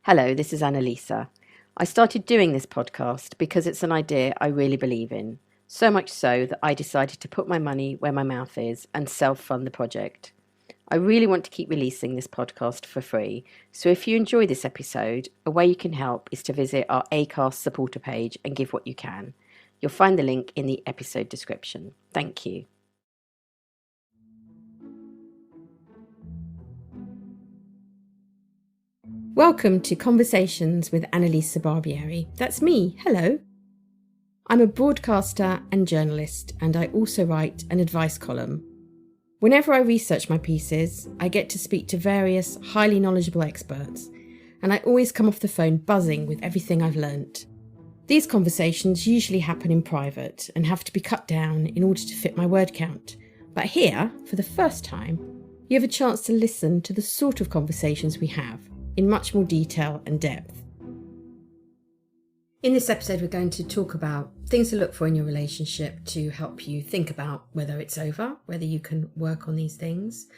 Hello, this is Annalisa. I started doing this podcast because it's an idea I really believe in, so much so that I decided to put my money where my mouth is and self-fund the project. I really want to keep releasing this podcast for free, so if you enjoy this episode, a way you can help is to visit our Acast supporter page and give what you can. You'll find the link in the episode description. Thank you. Welcome to Conversations with Annalisa Barbieri. That's me. Hello. I'm a broadcaster and journalist, and I also write an advice column. Whenever I research my pieces, I get to speak to various highly knowledgeable experts, and I always come off the phone buzzing with everything I've learnt. These conversations usually happen in private and have to be cut down in order to fit my word count. But here, for the first time, you have a chance to listen to the sort of conversations we have in much more detail and depth. In this episode, we're going to talk about things to look for in your relationship to help you think about whether it's over, whether you can work on these things.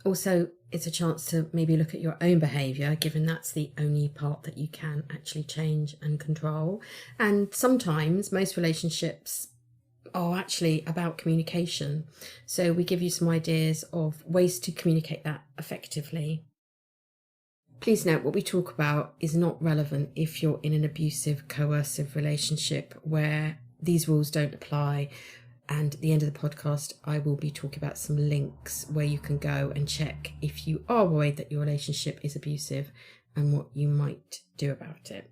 Also, it's a chance to maybe look at your own behaviour, given that's the only part that you can actually change and control. And sometimes most relationships are actually about communication. So we give you some ideas of ways to communicate that effectively. Please note, what we talk about is not relevant if you're in an abusive, coercive relationship where these rules don't apply. And at the end of the podcast, I will be talking about some links where you can go and check if you are worried that your relationship is abusive and what you might do about it.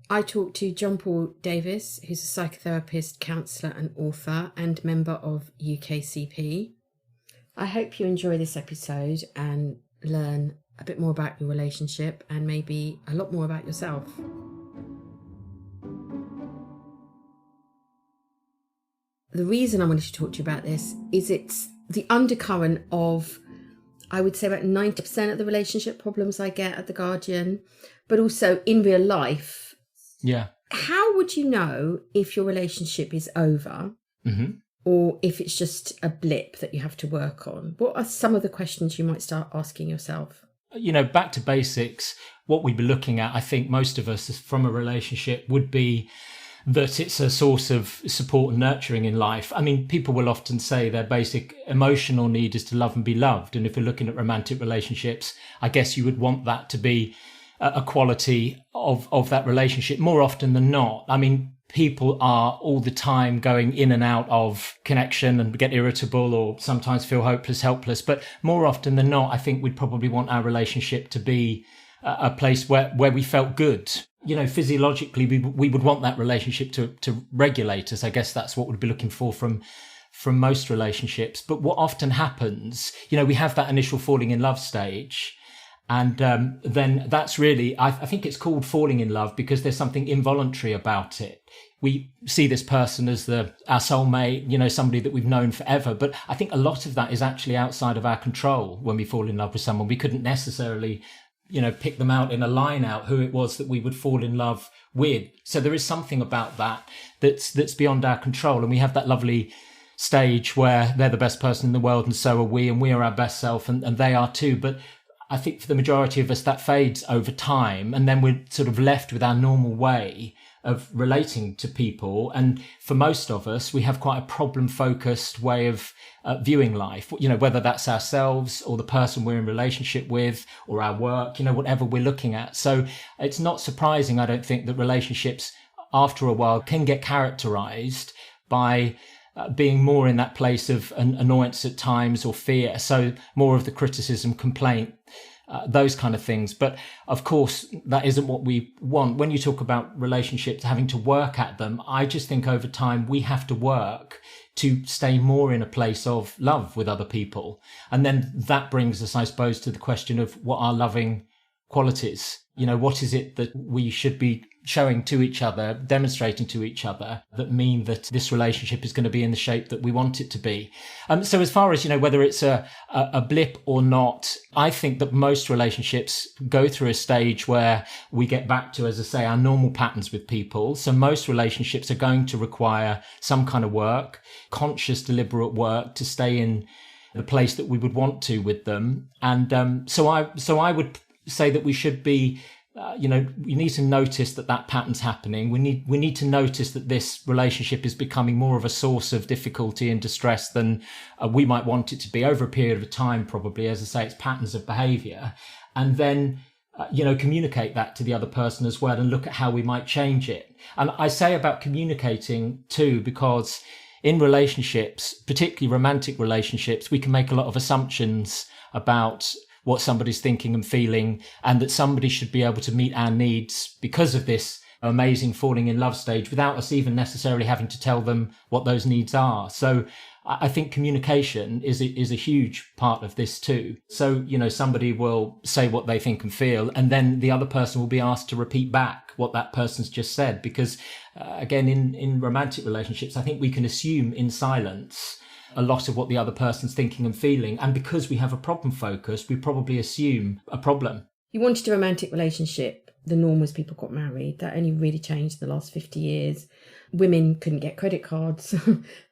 I talked to John Paul Davis, who's a psychotherapist, counsellor and author and member of UKCP. I hope you enjoy this episode and learn a bit more about your relationship and maybe a lot more about yourself. The reason I wanted to talk to you about this is it's the undercurrent of, I would say, about 90% of the relationship problems I get at The Guardian, but also in real life. Yeah. How would you know if your relationship is over or if it's just a blip that you have to work on? What are some of the questions you might start asking yourself? You know, back to basics, what we'd be looking at, I think most of us from a relationship would be that it's a source of support and nurturing in life. I mean, people will often say their basic emotional need is to love and be loved. And if we're looking at romantic relationships, I guess you would want that to be a quality of that relationship more often than not. I mean, people are all the time going in and out of connection and get irritable or sometimes feel hopeless, helpless. But more often than not, I think we'd probably want our relationship to be a place where we felt good. You know, physiologically, we would want that relationship to regulate us. I guess that's what we'd be looking for from most relationships. But what often happens, you know, we have that initial falling in love stage. And then that's really, I think it's called falling in love because there's something involuntary about it. We see this person as our soulmate, you know, somebody that we've known forever. But I think a lot of that is actually outside of our control when we fall in love with someone. We couldn't necessarily, you know, pick them out in a line out who it was that we would fall in love with. So there is something about that's beyond our control. And we have that lovely stage where they're the best person in the world and so are we, and we are our best self and they are too. But I think for the majority of us, that fades over time. And then we're sort of left with our normal way of relating to people. And for most of us, we have quite a problem-focused way of viewing life, you know, whether that's ourselves or the person we're in relationship with or our work, you know, whatever we're looking at. So it's not surprising, I don't think, that relationships after a while can get characterized by being more in that place of annoyance at times or fear. So more of the criticism, complaint, those kind of things. But of course, that isn't what we want. When you talk about relationships, having to work at them, I just think over time we have to work to stay more in a place of love with other people. And then that brings us, I suppose, to the question of what are loving qualities? You know, what is it that we should be showing to each other, demonstrating to each other that mean that this relationship is going to be in the shape that we want it to be? So as far as, you know, whether it's a blip or not, I think that most relationships go through a stage where we get back to, as I say, our normal patterns with people. So most relationships are going to require some kind of work, conscious, deliberate work to stay in the place that we would want to with them. And so I would say that we should be we need to notice that pattern's happening. We need to notice that this relationship is becoming more of a source of difficulty and distress than we might want it to be over a period of time, probably. As I say, it's patterns of behaviour. And then, communicate that to the other person as well and look at how we might change it. And I say about communicating too, because in relationships, particularly romantic relationships, we can make a lot of assumptions about what somebody's thinking and feeling, and that somebody should be able to meet our needs because of this amazing falling in love stage without us even necessarily having to tell them what those needs are. So I think communication is a huge part of this too. So, somebody will say what they think and feel, and then the other person will be asked to repeat back what that person's just said. Because again, in romantic relationships, I think we can assume in silence a lot of what the other person's thinking and feeling. And because we have a problem focus, we probably assume a problem. You wanted a romantic relationship. The norm was people got married. That only really changed in the last 50 years. Women couldn't get credit cards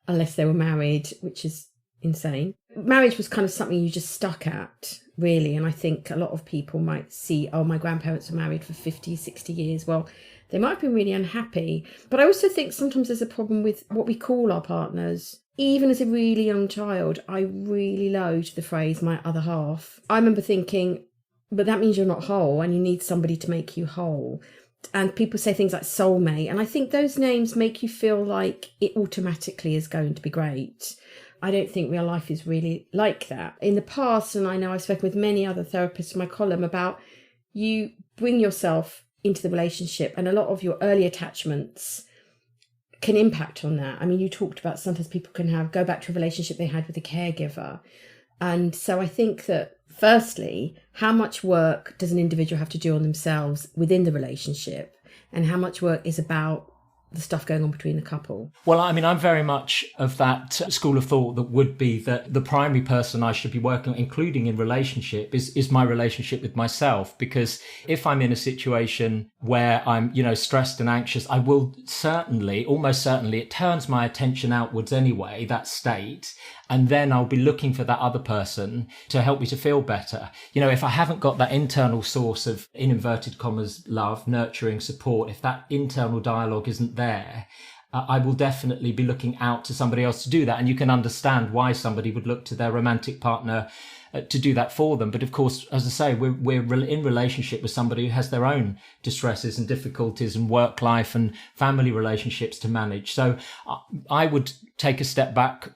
unless they were married, which is insane. Marriage was kind of something you just stuck at, really. And I think a lot of people might see, my grandparents were married for 50, 60 years. Well, they might have been really unhappy. But I also think sometimes there's a problem with what we call our partners. Even as a really young child, I really loathed the phrase my other half. I remember thinking, but that means you're not whole and you need somebody to make you whole. And people say things like soulmate. And I think those names make you feel like it automatically is going to be great. I don't think real life is really like that. In the past, and I know I've spoken with many other therapists in my column about, you bring yourself into the relationship and a lot of your early attachments can impact on that. I mean, you talked about sometimes people can go back to a relationship they had with a caregiver. And so I think that firstly, how much work does an individual have to do on themselves within the relationship, and how much work is about the stuff going on between the couple? Well, I mean, I'm very much of that school of thought that would be that the primary person I should be working on, including in relationship, is my relationship with myself. Because if I'm in a situation where I'm, stressed and anxious, I will almost certainly, it turns my attention outwards anyway, that state. And then I'll be looking for that other person to help me to feel better. If I haven't got that internal source of, in inverted commas, love, nurturing, support, if that internal dialogue isn't there, I will definitely be looking out to somebody else to do that. And you can understand why somebody would look to their romantic partner to do that for them. But of course, as I say, we're in relationship with somebody who has their own distresses and difficulties and work life and family relationships to manage. So I would take a step back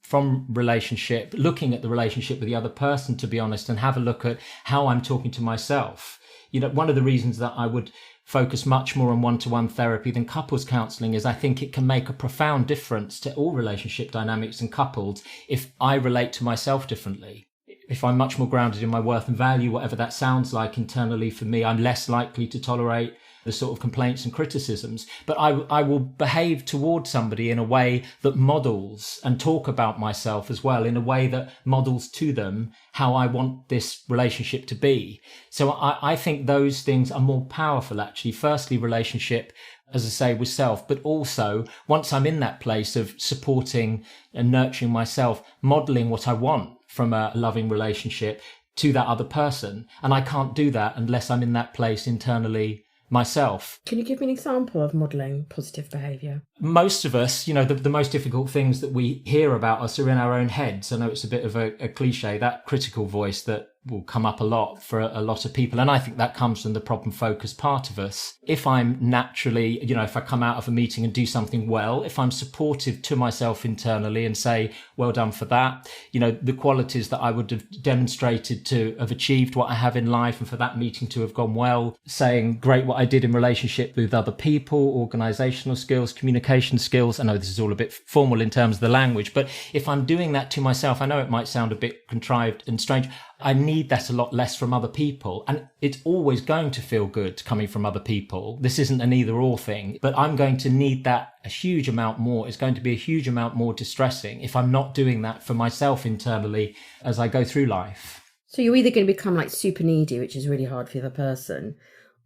from relationship, looking at the relationship with the other person, to be honest, and have a look at how I'm talking to myself. One of the reasons that I would focus much more on one-to-one therapy than couples counselling is I think it can make a profound difference to all relationship dynamics and couples if I relate to myself differently. If I'm much more grounded in my worth and value, whatever that sounds like internally for me, I'm less likely to tolerate the sort of complaints and criticisms. But I will behave towards somebody in a way that models and talk about myself as well, in a way that models to them how I want this relationship to be. So I think those things are more powerful, actually. Firstly, relationship, as I say, with self, but also once I'm in that place of supporting and nurturing myself, modeling what I want from a loving relationship to that other person. And I can't do that unless I'm in that place internally myself. Can you give me an example of modelling positive behaviour? Most of us, the most difficult things that we hear about us are in our own heads. I know it's a bit of a cliche, that critical voice that will come up a lot for a lot of people. And I think that comes from the problem focused part of us. If I'm naturally, if I come out of a meeting and do something well, if I'm supportive to myself internally and say, well done for that, the qualities that I would have demonstrated to have achieved what I have in life and for that meeting to have gone well, saying great what I did in relationship with other people, organizational skills, communication skills. I know this is all a bit formal in terms of the language, but if I'm doing that to myself, I know it might sound a bit contrived and strange. I need that a lot less from other people. And it's always going to feel good coming from other people. This isn't an either or thing, but I'm going to need that a huge amount more. It's going to be a huge amount more distressing if I'm not doing that for myself internally as I go through life. So you're either going to become like super needy, which is really hard for the other person,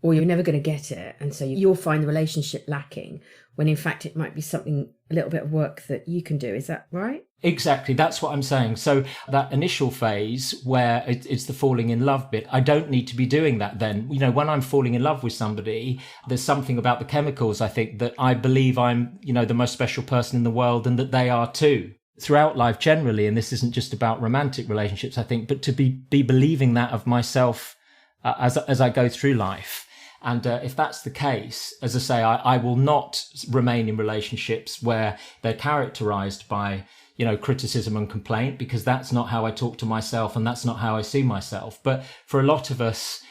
or you're never going to get it. And so you'll find the relationship lacking, when in fact it might be something, a little bit of work that you can do. Is that right? Exactly. That's what I'm saying. So that initial phase where it's the falling in love bit, I don't need to be doing that then. When I'm falling in love with somebody, there's something about the chemicals, I think, that I believe I'm, the most special person in the world, and that they are too. Throughout life generally, and this isn't just about romantic relationships, I think, but to be believing that of myself as I go through life. And if that's the case, as I say, I will not remain in relationships where they're characterized by, criticism and complaint, because that's not how I talk to myself and that's not how I see myself. But for a lot of us,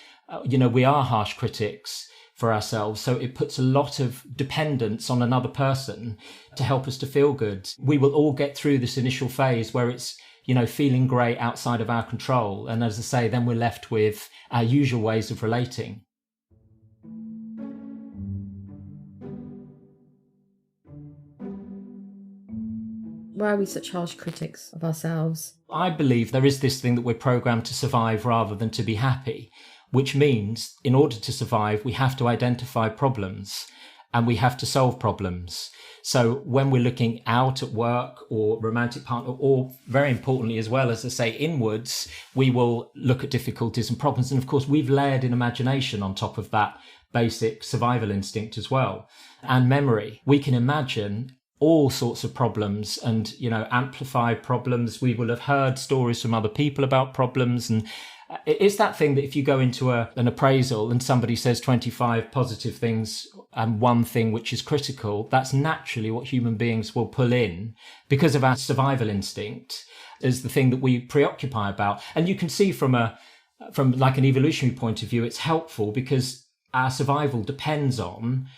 we are harsh critics for ourselves. So it puts a lot of dependence on another person to help us to feel good. We will all get through this initial phase where it's, feeling great outside of our control. And as I say, then we're left with our usual ways of relating. Why are we such harsh critics of ourselves? I believe there is this thing that we're programmed to survive rather than to be happy, which means in order to survive, we have to identify problems and we have to solve problems. So when we're looking out at work or romantic partner, or very importantly as well, as I say, inwards, we will look at difficulties and problems. And of course, we've layered in imagination on top of that basic survival instinct as well. And memory. We can imagine all sorts of problems and, amplify problems. We will have heard stories from other people about problems. And it's that thing that if you go into an appraisal and somebody says 25 positive things and one thing which is critical, that's naturally what human beings will pull in because of our survival instinct is the thing that we preoccupy about. And you can see from like an evolutionary point of view, it's helpful because our survival depends on,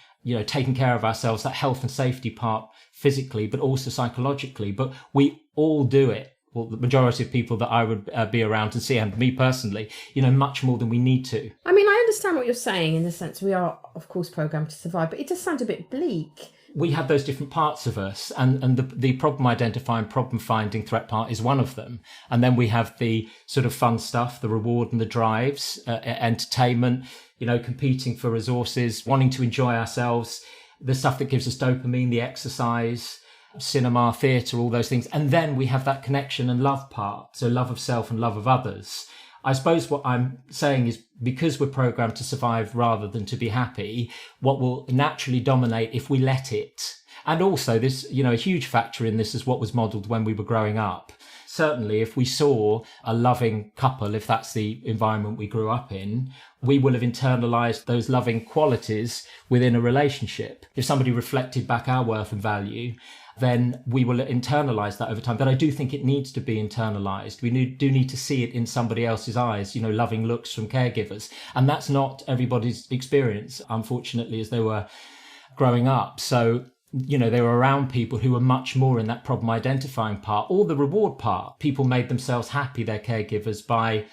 taking care of ourselves, that health and safety part physically, but also psychologically. But we all do it. Well, the majority of people that I would be around and see, and me personally, much more than we need to. I mean, I understand what you're saying in the sense we are, of course, programmed to survive, but it does sound a bit bleak. We have those different parts of us, and the problem identifying, problem finding, threat part is one of them. And then we have the sort of fun stuff, the reward and the drives, entertainment, competing for resources, wanting to enjoy ourselves, the stuff that gives us dopamine, the exercise, cinema, theatre, all those things. And then we have that connection and love part. So love of self and love of others. I suppose what I'm saying is because we're programmed to survive rather than to be happy, what will naturally dominate if we let it. And also this, a huge factor in this is what was modelled when we were growing up. Certainly, if we saw a loving couple, if that's the environment we grew up in, we will have internalized those loving qualities within a relationship. If somebody reflected back our worth and value, then we will internalize that over time. But I do think it needs to be internalized. We do need to see it in somebody else's eyes, loving looks from caregivers. And that's not everybody's experience, unfortunately, as they were growing up. So, they were around people who were much more in that problem identifying part or the reward part. People made themselves happy, their caregivers, by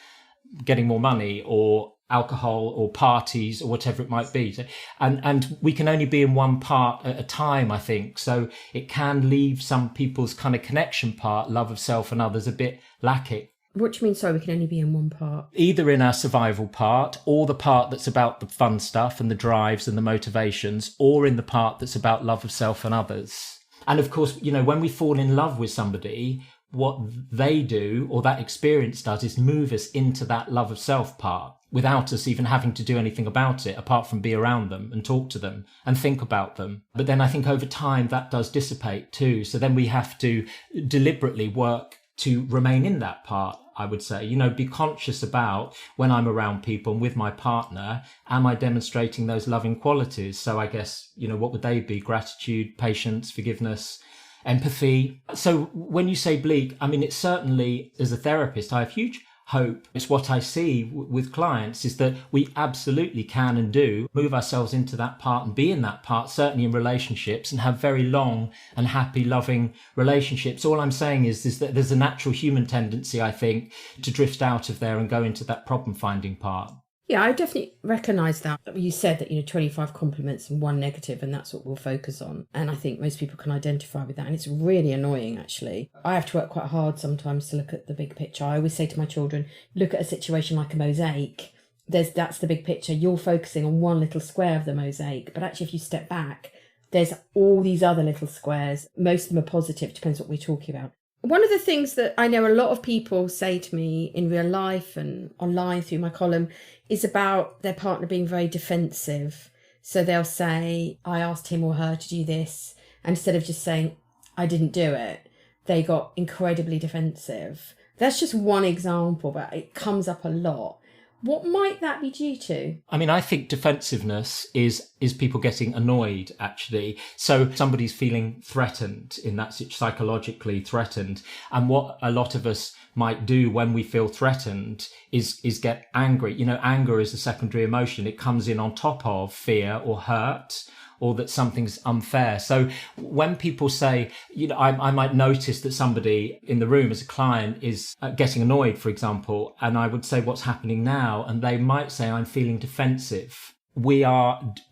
getting more money or alcohol or parties or whatever it might be. And we can only be in one part at a time, I think. So it can leave some people's kind of connection part, love of self and others, a bit lacking. What do you mean, sorry, we can only be in one part? Either in our survival part, or the part that's about the fun stuff and the drives and the motivations, or in the part that's about love of self and others. And of course, when we fall in love with somebody, what they do, or that experience does, is move us into that love of self part without us even having to do anything about it, apart from be around them and talk to them and think about them. But then I think over time that does dissipate too. So then we have to deliberately work to remain in that part, I would say. Be conscious about when I'm around people and with my partner, am I demonstrating those loving qualities? So I guess, what would they be? Gratitude, patience, forgiveness, empathy. So when you say bleak, I mean, it's certainly, as a therapist, I have huge hope. It's what I see with clients is that we absolutely can and do move ourselves into that part and be in that part, certainly in relationships, and have very long and happy, loving relationships. All I'm saying is that there's a natural human tendency, I think, to drift out of there and go into that problem finding part. Yeah, I definitely recognise that. You said that, 25 compliments and one negative, and that's what we'll focus on. And I think most people can identify with that. And it's really annoying, actually. I have to work quite hard sometimes to look at the big picture. I always say to my children, look at a situation like a mosaic. that's the big picture. You're focusing on one little square of the mosaic, but actually if you step back, there's all these other little squares. Most of them are positive, depends what we're talking about. One of the things that I know a lot of people say to me in real life and online through my column is about their partner being very defensive. So they'll say, I asked him or her to do this. And instead of just saying, I didn't do it, they got incredibly defensive. That's just one example, but it comes up a lot. What might that be due to? I mean, I think defensiveness is people getting annoyed, actually. So somebody's feeling threatened in that psychologically threatened. And what a lot of us might do when we feel threatened is get angry. You know, anger is a secondary emotion. It comes in on top of fear or hurt, or that something's unfair. So when people say, you know, I might notice that somebody in the room as a client is getting annoyed, for example, and I would say, what's happening now? And they might say, I'm feeling defensive. We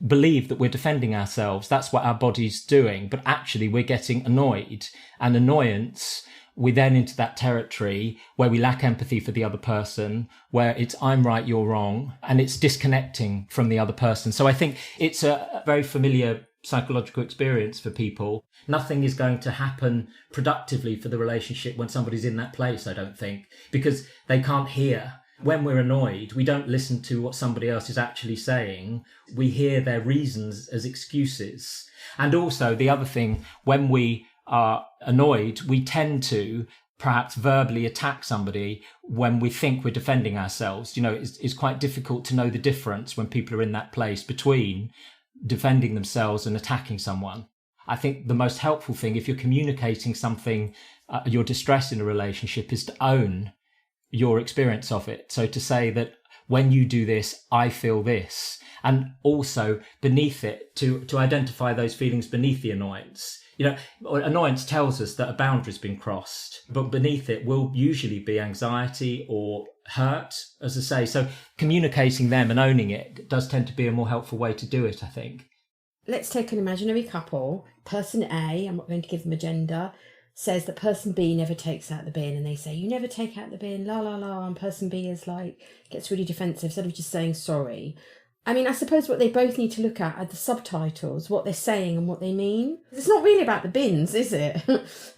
believe that we're defending ourselves. That's what our body's doing. But actually we're getting annoyed, and annoyance, we then into that territory where we lack empathy for the other person, where it's I'm right, you're wrong, and it's disconnecting from the other person. So I think it's a very familiar psychological experience for people. Nothing is going to happen productively for the relationship when somebody's in that place, I don't think, because they can't hear. When we're annoyed, we don't listen to what somebody else is actually saying. We hear their reasons as excuses. And also the other thing, when we are annoyed, we tend to perhaps verbally attack somebody when we think we're defending ourselves. You know, it's quite difficult to know the difference when people are in that place between defending themselves and attacking someone. I think the most helpful thing, if you're communicating something, your distress in a relationship, is to own your experience of it. So to say that when you do this, I feel this, and also beneath it, to identify those feelings beneath the annoyance. You know, annoyance tells us that a boundary's been crossed, but beneath it will usually be anxiety or hurt, as I say. So communicating them and owning it does tend to be a more helpful way to do it, I think. Let's take an imaginary couple. Person A, I'm not going to give them a gender, says that person B never takes out the bin, and they say, you never take out the bin, la la la, and person B is like, gets really defensive instead of just saying sorry. I mean, I suppose what they both need to look at are the subtitles, what they're saying and what they mean. It's not really about the bins, is it?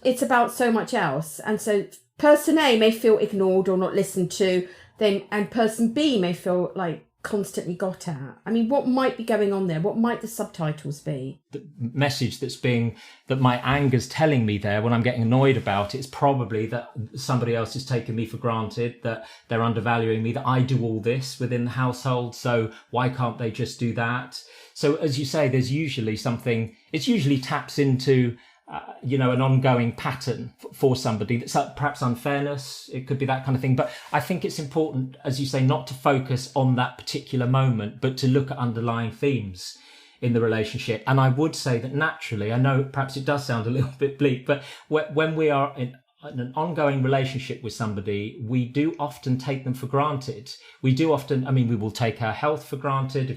It's about so much else. And so person A may feel ignored or not listened to, and person B may feel like constantly got at. I mean, what might be going on there? What might the subtitles be? The message that my anger's telling me there when I'm getting annoyed about it is probably that somebody else is taking me for granted, that they're undervaluing me, that I do all this within the household, so why can't they just do that? So as you say, there's usually something, it usually taps into an ongoing pattern for somebody. That's perhaps unfairness. It could be that kind of thing. But I think it's important, as you say, not to focus on that particular moment, but to look at underlying themes in the relationship. And I would say that naturally, I know perhaps it does sound a little bit bleak, but when we are in an ongoing relationship with somebody, we do often take them for granted. We do often, we will take our health for granted.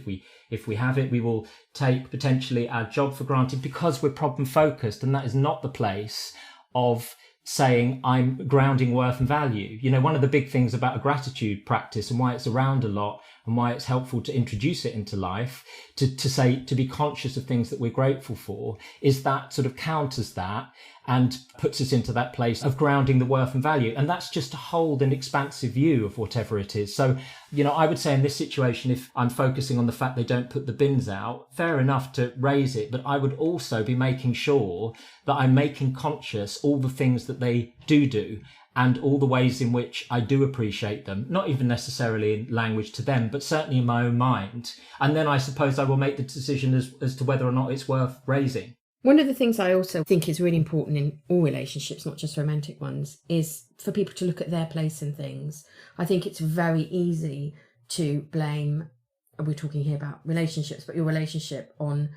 If we have it, we will take potentially our job for granted because we're problem focused. And that is not the place of saying I'm grounding worth and value. You know, one of the big things about a gratitude practice and why it's around a lot and why it's helpful to introduce it into life, to be conscious of things that we're grateful for, is that sort of counters that and puts us into that place of grounding the worth and value. And that's just to hold an expansive view of whatever it is. So, I would say in this situation, if I'm focusing on the fact they don't put the bins out, fair enough to raise it. But I would also be making sure that I'm making conscious all the things that they do and all the ways in which I do appreciate them, not even necessarily in language to them, but certainly in my own mind. And then I suppose I will make the decision as to whether or not it's worth raising. One of the things I also think is really important in all relationships, not just romantic ones, is for people to look at their place in things. I think it's very easy to blame, we're talking here about relationships, but your relationship on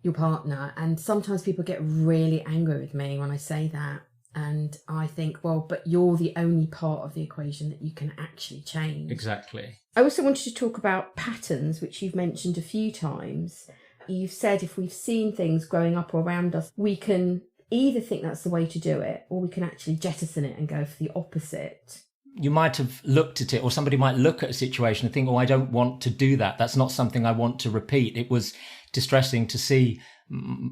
your partner. And sometimes people get really angry with me when I say that. And I think, well, but you're the only part of the equation that you can actually change. Exactly. I also wanted to talk about patterns, which you've mentioned a few times. You've said if we've seen things growing up around us, we can either think that's the way to do it, or we can actually jettison it and go for the opposite. you might have looked at it, or somebody might look at a situation and think, oh, I don't want to do that. That's not something I want to repeat. It was distressing to see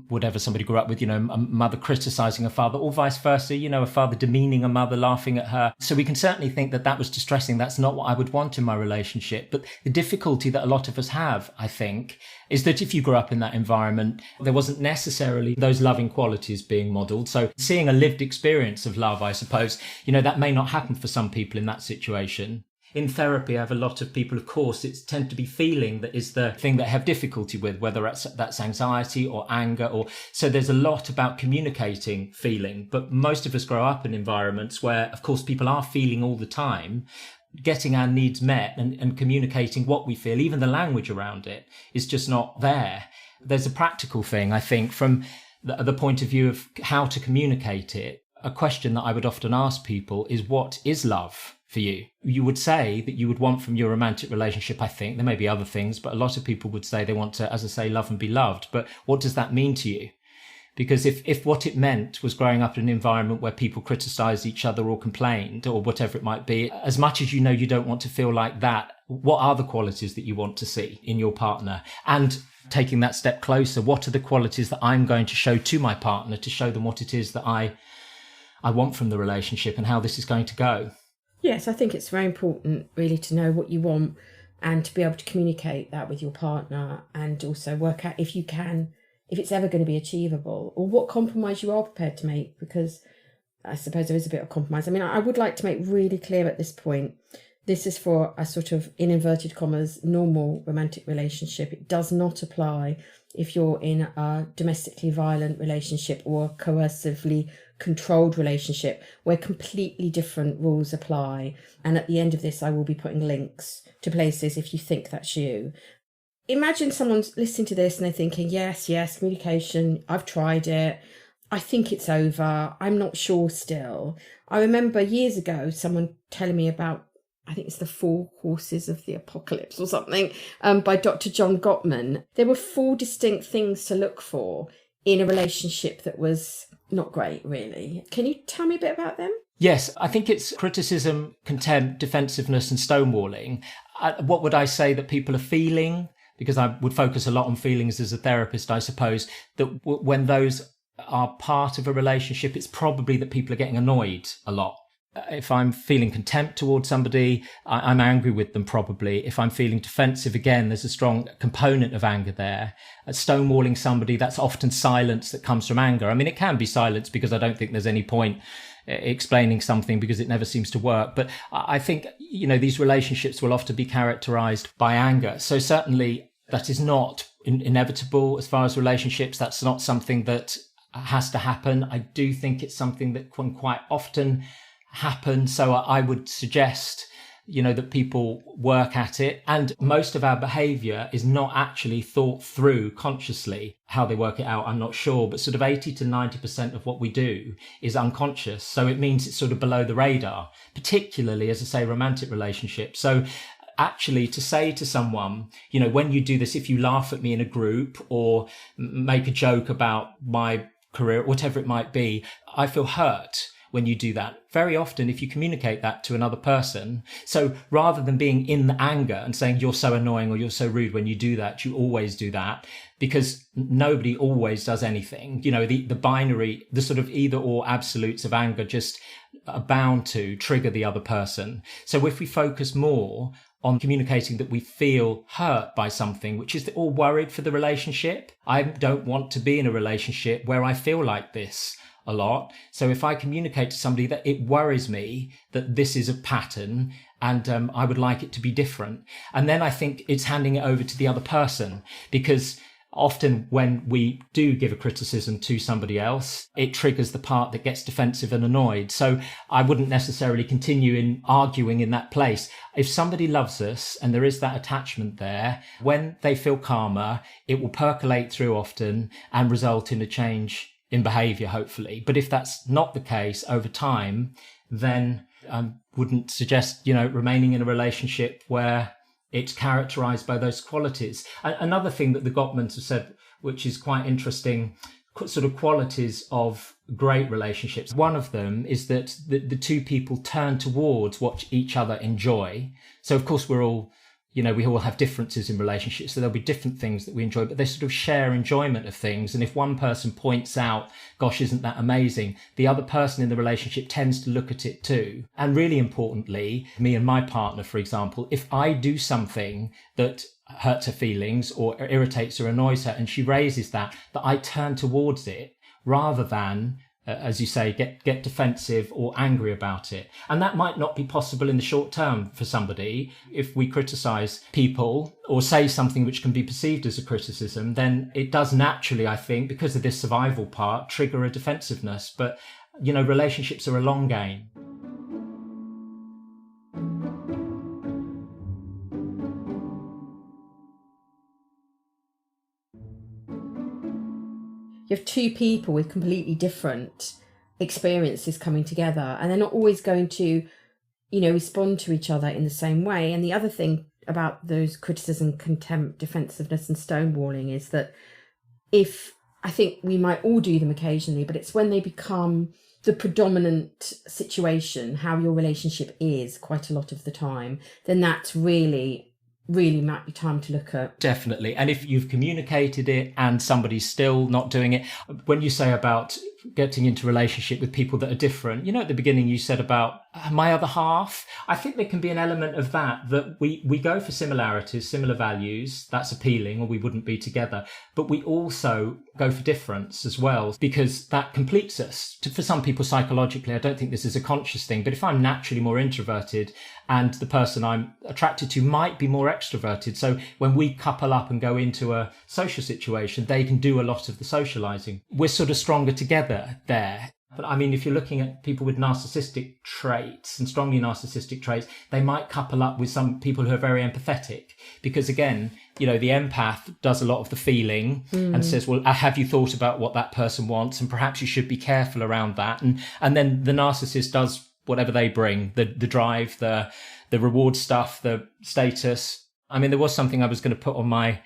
whatever somebody grew up with, a mother criticizing a father, or vice versa, a father demeaning a mother, laughing at her. So we can certainly think that that was distressing. That's not what I would want in my relationship. But the difficulty that a lot of us have, I think, is that if you grew up in that environment, there wasn't necessarily those loving qualities being modeled. So seeing a lived experience of love, I suppose, that may not happen for some people in that situation. In therapy, I have a lot of people, of course, it's tend to be feeling that is the thing that I have difficulty with, whether that's anxiety or anger, so there's a lot about communicating feeling. But most of us grow up in environments where, of course, people are feeling all the time. Getting our needs met and communicating what we feel, even the language around it, is just not there. There's a practical thing, I think, from the point of view of how to communicate it. A question that I would often ask people is, what is love for you? You would say that you would want from your romantic relationship, I think. There may be other things, but a lot of people would say they want to, as I say, love and be loved. But what does that mean to you? Because if what it meant was growing up in an environment where people criticised each other or complained or whatever it might be, as much as you don't want to feel like that, what are the qualities that you want to see in your partner? And taking that step closer, what are the qualities that I'm going to show to my partner to show them what it is that I want from the relationship and how this is going to go? Yes, I think it's very important really to know what you want and to be able to communicate that with your partner, and also work out if it's ever going to be achievable, or what compromise you are prepared to make, because I suppose there is a bit of compromise. I mean, I would like to make really clear at this point, this is for a sort of, in inverted commas, normal romantic relationship. It does not apply if you're in a domestically violent relationship or a coercively controlled relationship where completely different rules apply. And at the end of this, I will be putting links to places if you think that's you. Imagine someone's listening to this and they're thinking, yes, communication, I've tried it. I think it's over. I'm not sure still. I remember years ago, someone telling me about, I think it's the 4 Horses of the Apocalypse or something, by Dr. John Gottman. There were 4 distinct things to look for in a relationship that was not great, really. Can you tell me a bit about them? Yes, I think it's criticism, contempt, defensiveness, and stonewalling. What would I say that people are feeling? Because I would focus a lot on feelings as a therapist, I suppose, that when those are part of a relationship, it's probably that people are getting annoyed a lot. If I'm feeling contempt towards somebody, I'm angry with them probably. If I'm feeling defensive, again, there's a strong component of anger there. Stonewalling somebody, that's often silence that comes from anger. I mean, it can be silence because I don't think there's any point explaining something because it never seems to work. But I think, these relationships will often be characterized by anger. So certainly that is not inevitable as far as relationships. That's not something that has to happen. I do think it's something that can quite often happen. So I would suggest, that people work at it. And most of our behavior is not actually thought through consciously. How they work it out, I'm not sure, but sort of 80 to 90% of what we do is unconscious. So it means it's sort of below the radar, particularly, as I say, romantic relationships. So actually to say to someone, when you do this, if you laugh at me in a group or make a joke about my career, whatever it might be, I feel hurt when you do that. Very often, if you communicate that to another person, so rather than being in the anger and saying you're so annoying or you're so rude when you do that, you always do that, because nobody always does anything. The binary, the sort of either or absolutes of anger just are bound to trigger the other person. So if we focus more on communicating that we feel hurt by something, which is or worried for the relationship. I don't want to be in a relationship where I feel like this a lot. So if I communicate to somebody that it worries me that this is a pattern and I would like it to be different. And then I think it's handing it over to the other person, because often when we do give a criticism to somebody else, it triggers the part that gets defensive and annoyed. So I wouldn't necessarily continue in arguing in that place. If somebody loves us and there is that attachment there, when they feel calmer, it will percolate through often and result in a change in behaviour, hopefully. But if that's not the case over time, then I wouldn't suggest, remaining in a relationship where it's characterized by those qualities. Another thing that the Gottmans have said, which is quite interesting, sort of qualities of great relationships. One of them is that the two people turn towards what each other enjoy. So of course we're all, we all have differences in relationships, so there'll be different things that we enjoy, but they sort of share enjoyment of things. And if one person points out, gosh, isn't that amazing? The other person in the relationship tends to look at it too. And really importantly, me and my partner, for example, if I do something that hurts her feelings or irritates or annoys her, and she raises that I turn towards it rather than, as you say, get defensive or angry about it. And that might not be possible in the short term for somebody. If we criticize people or say something which can be perceived as a criticism, then it does naturally, I think, because of this survival part, trigger a defensiveness. But, relationships are a long game. You have two people with completely different experiences coming together, and they're not always going to, respond to each other in the same way. And the other thing about those criticism, contempt, defensiveness and stonewalling is that I think we might all do them occasionally, but it's when they become the predominant situation, how your relationship is quite a lot of the time, then that's really might be time to look at. Definitely. And if you've communicated it and somebody's still not doing it, when you say about getting into relationship with people that are different, at the beginning you said about my other half, I think there can be an element of that we go for similarities, similar values, that's appealing, or we wouldn't be together. But we also go for difference as well, because that completes us. For some people psychologically, I don't think this is a conscious thing, but if I'm naturally more introverted and the person I'm attracted to might be more extroverted, so when we couple up and go into a social situation, they can do a lot of the socializing. We're sort of stronger together there. But I mean, if you're looking at people with narcissistic traits and strongly narcissistic traits, they might couple up with some people who are very empathetic, because again, the empath does a lot of the feeling and says, well, have you thought about what that person wants? And perhaps you should be careful around that. And then the narcissist does whatever they bring, the drive, the reward stuff, the status. I mean, there was something I was going to put on my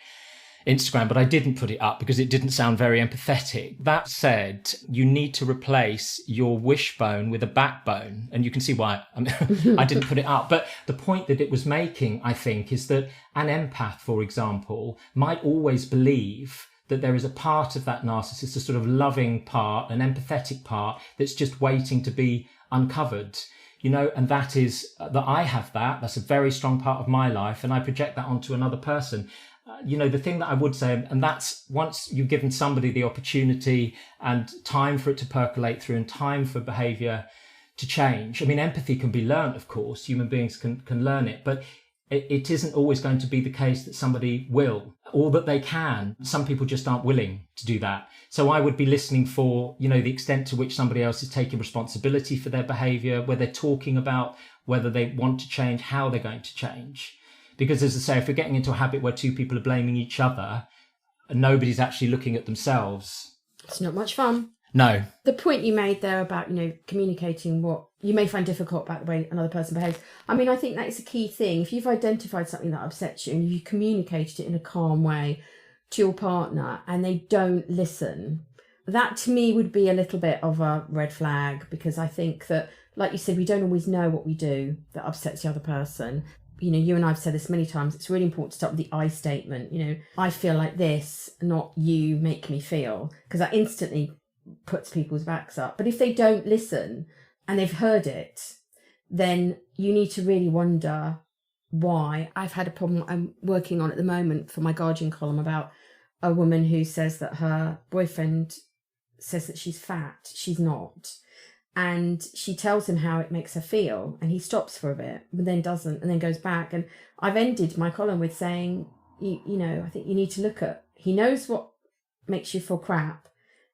Instagram, but I didn't put it up because it didn't sound very empathetic. That said, you need to replace your wishbone with a backbone. And you can see why I didn't put it up. But the point that it was making, I think, is that an empath, for example, might always believe that there is a part of that narcissist, a sort of loving part, an empathetic part that's just waiting to be uncovered. And that is that I have that's a very strong part of my life, and I project that onto another person. The thing that I would say, and that's once you've given somebody the opportunity and time for it to percolate through and time for behaviour to change. I mean, empathy can be learnt, of course. Human beings can learn it, but it isn't always going to be the case that somebody will or that they can. Some people just aren't willing to do that. So I would be listening for, the extent to which somebody else is taking responsibility for their behaviour, where they're talking about whether they want to change, how they're going to change. Because as I say, if we're getting into a habit where two people are blaming each other and nobody's actually looking at themselves, it's not much fun. No. The point you made there about, communicating what you may find difficult about the way another person behaves. I mean, I think that is a key thing. If you've identified something that upsets you and you communicated it in a calm way to your partner and they don't listen, that to me would be a little bit of a red flag, because I think that, like you said, we don't always know what we do that upsets the other person. You and I've said this many times, it's really important to start with the I statement. I feel like this, not you make me feel, because that instantly puts people's backs up. But if they don't listen and they've heard it, then you need to really wonder why. I've had a problem I'm working on at the moment for my Guardian column about a woman who says that her boyfriend says that she's fat. She's not. And she tells him how it makes her feel, and he stops for a bit, but then doesn't, and then goes back. And I've ended my column with saying, I think you need to look at, he knows what makes you feel crap,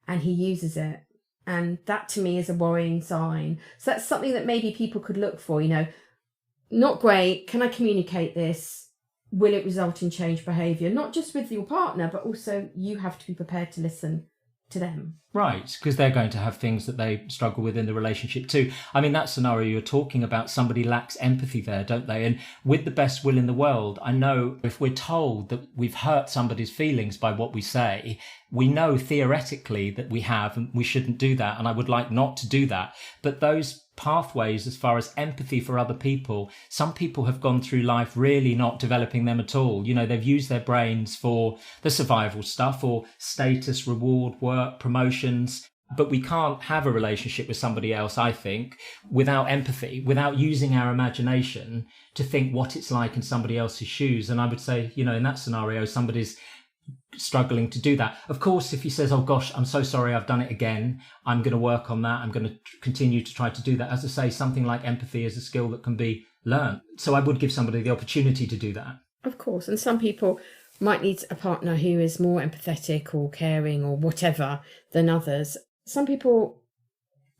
and he uses it. And that to me is a worrying sign. So that's something that maybe people could look for, not great. Can I communicate this? Will it result in change behaviour? Not just with your partner, but also you have to be prepared to listen to them. Right, because they're going to have things that they struggle with in the relationship too. I mean, that scenario you're talking about, somebody lacks empathy there, don't they? And with the best will in the world, I know if we're told that we've hurt somebody's feelings by what we say, we know theoretically that we have, and we shouldn't do that. And I would like not to do that. But those pathways, as far as empathy for other people, some people have gone through life really not developing them at all. You know, they've used their brains for the survival stuff or status, reward, work, promotions. But we can't have a relationship with somebody else, I think, without empathy, without using our imagination to think what it's like in somebody else's shoes. And I would say, you know, in that scenario, somebody's struggling to do that. Of course, if he says, oh gosh, I'm so sorry, I've done it again, I'm going to work on that, I'm going to continue to try to do that. As I say, something like empathy is a skill that can be learned. So I would give somebody the opportunity to do that. Of course. And some people might need a partner who is more empathetic or caring or whatever than others. Some people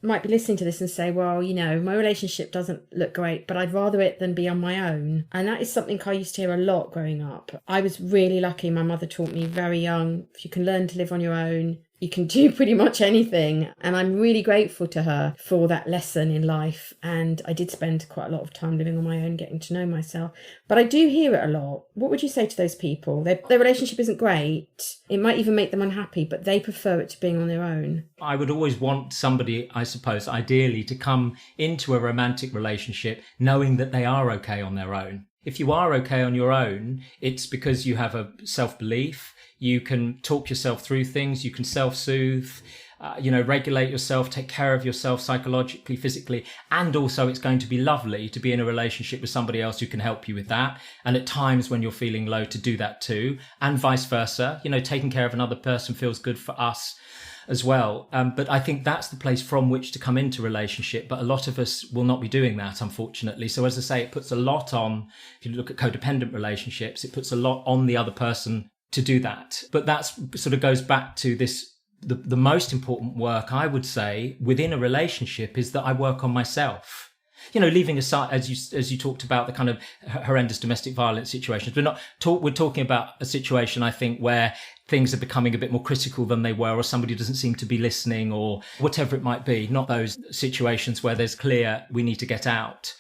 might be listening to this and say, well, you know, my relationship doesn't look great, but I'd rather it than be on my own. And that is something I used to hear a lot growing up. I was really lucky. My mother taught me very young, if you can learn to live on your own, you can do pretty much anything. And I'm really grateful to her for that lesson in life. And I did spend quite a lot of time living on my own, getting to know myself. But I do hear it a lot. What would you say to those people? Their relationship isn't great. It might even make them unhappy, but they prefer it to being on their own. I would always want somebody, I suppose, ideally to come into a romantic relationship knowing that they are okay on their own. If you are okay on your own, it's because you have a self-belief. You can talk yourself through things. You can self-soothe, regulate yourself, take care of yourself psychologically, physically. And also it's going to be lovely to be in a relationship with somebody else who can help you with that. And at times when you're feeling low, to do that too. And vice versa. You know, taking care of another person feels good for us as well. But I think that's the place from which to come into relationship. But a lot of us will not be doing that, unfortunately. So as I say, it puts a lot on, if you look at codependent relationships, it puts a lot on the other person to do that. But that's sort of goes back to this, the most important work, I would say, within a relationship is that I work on myself. You know, leaving aside, as you talked about, the kind of horrendous domestic violence situations, we're talking about a situation, I think, where things are becoming a bit more critical than they were, or somebody doesn't seem to be listening, or whatever it might be. Not those situations where there's clear we need to get out.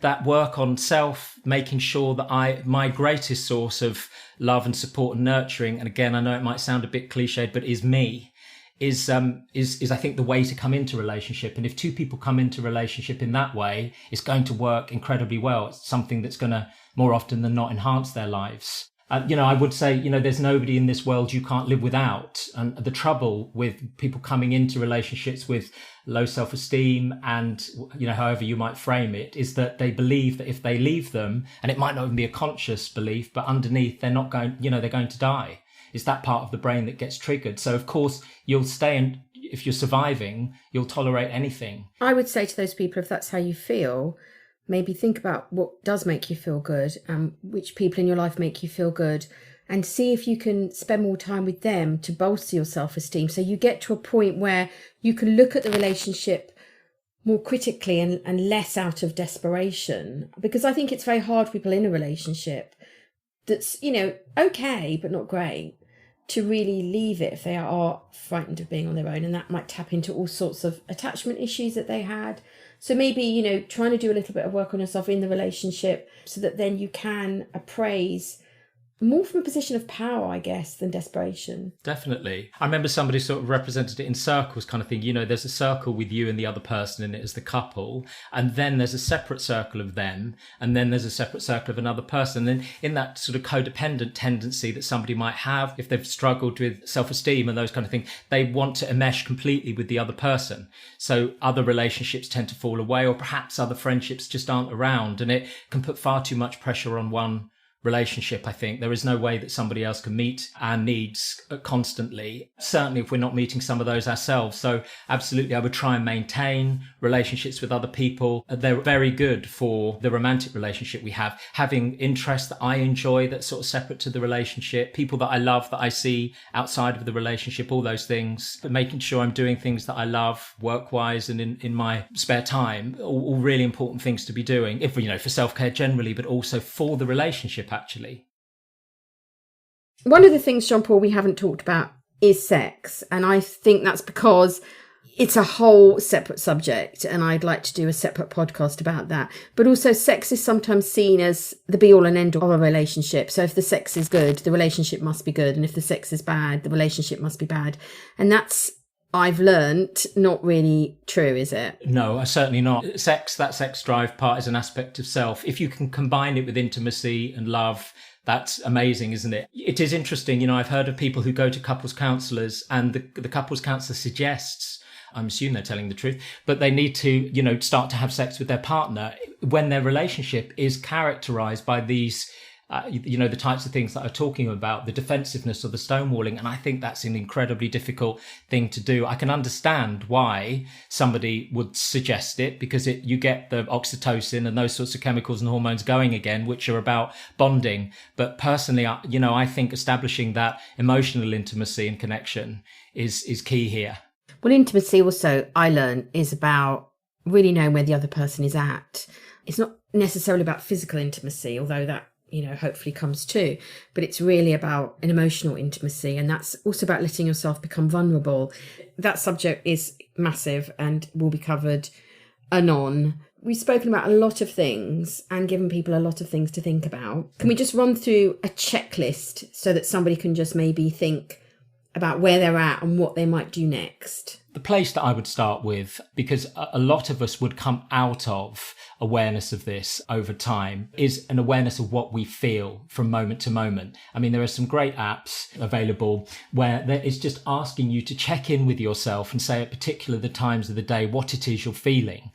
That work on self, making sure that my greatest source of love and support and nurturing, and again, I know it might sound a bit cliched, but is me, is I think the way to come into relationship. And if two people come into relationship in that way, it's going to work incredibly well. It's something that's going to more often than not enhance their lives. I would say, there's nobody in this world you can't live without. And the trouble with people coming into relationships with low self-esteem and, however you might frame it, is that they believe that if they leave them, and it might not even be a conscious belief, but underneath they're not going, they're going to die. It's that part of the brain that gets triggered. So of course you'll stay, and if you're surviving, you'll tolerate anything. I would say to those people, if that's how you feel, maybe think about what does make you feel good and which people in your life make you feel good, and see if you can spend more time with them to bolster your self-esteem. So you get to a point where you can look at the relationship more critically and less out of desperation. Because I think it's very hard for people in a relationship that's, okay, but not great, to really leave it if they are frightened of being on their own. And that might tap into all sorts of attachment issues that they had. So maybe, trying to do a little bit of work on yourself in the relationship so that then you can appraise more from a position of power, I guess, than desperation. Definitely. I remember somebody sort of represented it in circles kind of thing. There's a circle with you and the other person in it as the couple, and then there's a separate circle of them, and then there's a separate circle of another person. And in that sort of codependent tendency that somebody might have, if they've struggled with self-esteem and those kind of things, they want to enmesh completely with the other person. So other relationships tend to fall away, or perhaps other friendships just aren't around, and it can put far too much pressure on one relationship. I think there is no way that somebody else can meet our needs constantly, certainly if we're not meeting some of those ourselves. So absolutely, I would try and maintain relationships with other people. They're very good for the romantic relationship we have, having interests that I enjoy that's sort of separate to the relationship, people that I love that I see outside of the relationship, all those things. But making sure I'm doing things that I love work-wise and in my spare time, all really important things to be doing, if for self-care generally, but also for the relationship. Actually, one of the things, Jean-Paul, we haven't talked about is sex. And I think that's because it's a whole separate subject, and I'd like to do a separate podcast about that. But also, sex is sometimes seen as the be-all and end-all of a relationship. So if the sex is good, the relationship must be good. And if the sex is bad, the relationship must be bad. And that's, I've learnt, not really true, is it? No, certainly not. That sex drive part is an aspect of self. If you can combine it with intimacy and love, that's amazing, isn't it? It is interesting. I've heard of people who go to couples counsellors, and the couples counsellor suggests, I'm assuming they're telling the truth, but they need to, start to have sex with their partner when their relationship is characterized by these, the types of things that I'm talking about, the defensiveness or the stonewalling. And I think that's an incredibly difficult thing to do. I can understand why somebody would suggest it, because you get the oxytocin and those sorts of chemicals and hormones going again, which are about bonding. But personally, I think establishing that emotional intimacy and connection is key here. Well, intimacy also, I learned, is about really knowing where the other person is at. It's not necessarily about physical intimacy, although that, hopefully comes too. But it's really about an emotional intimacy. And that's also about letting yourself become vulnerable. That subject is massive and will be covered anon. We've spoken about a lot of things and given people a lot of things to think about. Can we just run through a checklist so that somebody can just maybe think about where they're at and what they might do next? The place that I would start with, because a lot of us would come out of awareness of this over time, is an awareness of what we feel from moment to moment. I mean, there are some great apps available where it's just asking you to check in with yourself and say at particular the times of the day what it is you're feeling.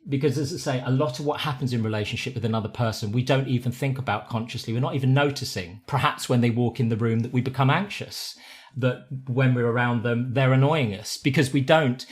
Because, as I say, a lot of what happens in relationship with another person, we don't even think about consciously. We're not even noticing. Perhaps when they walk in the room that we become anxious, that when we're around them, they're annoying us because we don't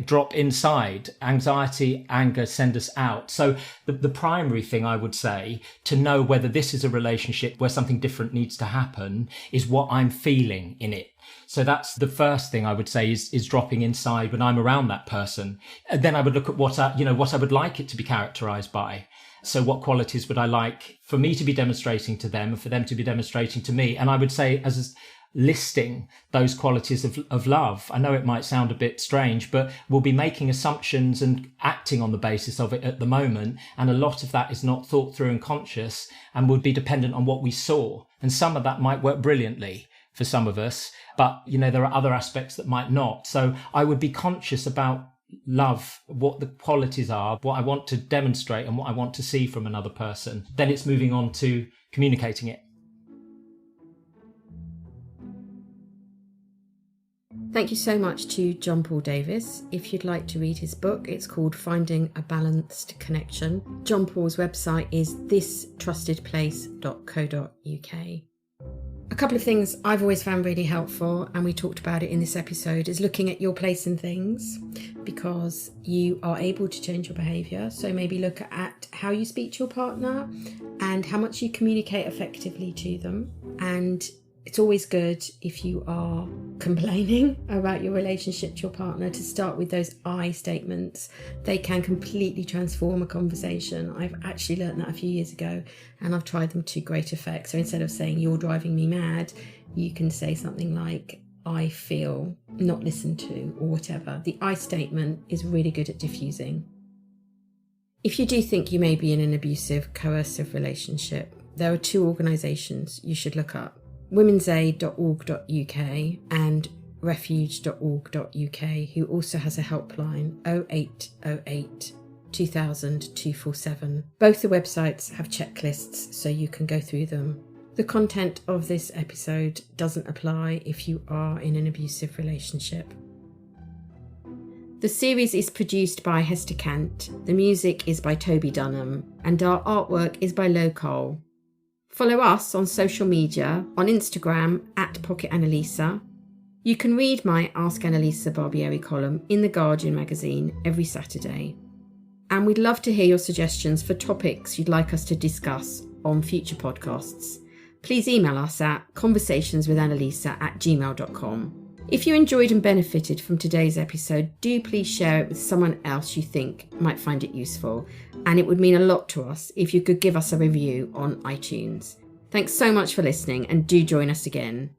drop inside. Anxiety, anger send us out. So the primary thing I would say to know whether this is a relationship where something different needs to happen is what I'm feeling in it. So that's the first thing I would say is dropping inside when I'm around that person. And then I would look at what I would like it to be characterized by. So what qualities would I like for me to be demonstrating to them and for them to be demonstrating to me? And I would say as listing those qualities of love. I know it might sound a bit strange, but we'll be making assumptions and acting on the basis of it at the moment. And a lot of that is not thought through and conscious and would be dependent on what we saw. And some of that might work brilliantly for some of us, but there are other aspects that might not. So I would be conscious about love, what the qualities are, what I want to demonstrate and what I want to see from another person. Then it's moving on to communicating it. Thank you so much to John Paul Davis. If you'd like to read his book, it's called Finding a Balanced Connection. John Paul's website is thistrustedplace.co.uk. A couple of things I've always found really helpful, and we talked about it in this episode, is looking at your place in things, because you are able to change your behaviour. So maybe look at how you speak to your partner and how much you communicate effectively to them. And it's always good, if you are complaining about your relationship to your partner, to start with those I statements. They can completely transform a conversation. I've actually learned that a few years ago, and I've tried them to great effect. So instead of saying you're driving me mad, you can say something like I feel not listened to, or whatever. The I statement is really good at diffusing. If you do think you may be in an abusive, coercive relationship, there are two organisations you should look up: womensaid.org.uk and refuge.org.uk, who also has a helpline 0808 2000 247. Both the websites have checklists, so you can go through them. The content of this episode doesn't apply if you are in an abusive relationship. The series is produced by Hester Kant, the music is by Toby Dunham, and our artwork is by Lo Cole. Follow us on social media, on Instagram @PocketAnnalisa. You can read my Ask Annalisa Barbieri column in The Guardian magazine every Saturday. And we'd love to hear your suggestions for topics you'd like us to discuss on future podcasts. Please email us at conversationswithannalisa@gmail.com. If you enjoyed and benefited from today's episode, do please share it with someone else you think might find it useful. And it would mean a lot to us if you could give us a review on iTunes. Thanks so much for listening, and do join us again.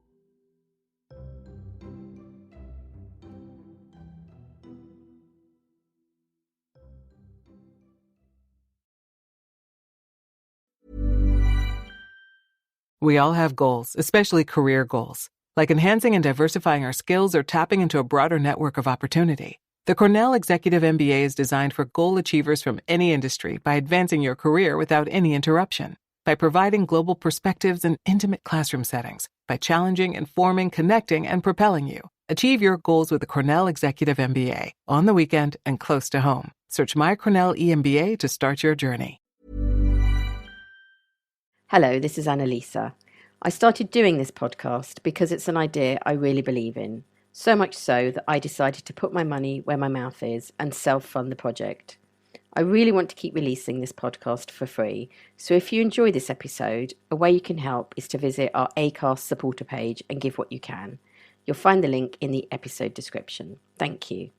We all have goals, especially career goals, like enhancing and diversifying our skills or tapping into a broader network of opportunity. The Cornell Executive MBA is designed for goal achievers from any industry by advancing your career without any interruption, by providing global perspectives and intimate classroom settings, by challenging, informing, connecting, and propelling you. Achieve your goals with the Cornell Executive MBA, on the weekend and close to home. Search My Cornell EMBA to start your journey. Hello, this is Annalisa. I started doing this podcast because it's an idea I really believe in. So much so that I decided to put my money where my mouth is and self-fund the project. I really want to keep releasing this podcast for free, so if you enjoy this episode, a way you can help is to visit our Acast supporter page and give what you can. You'll find the link in the episode description. Thank you.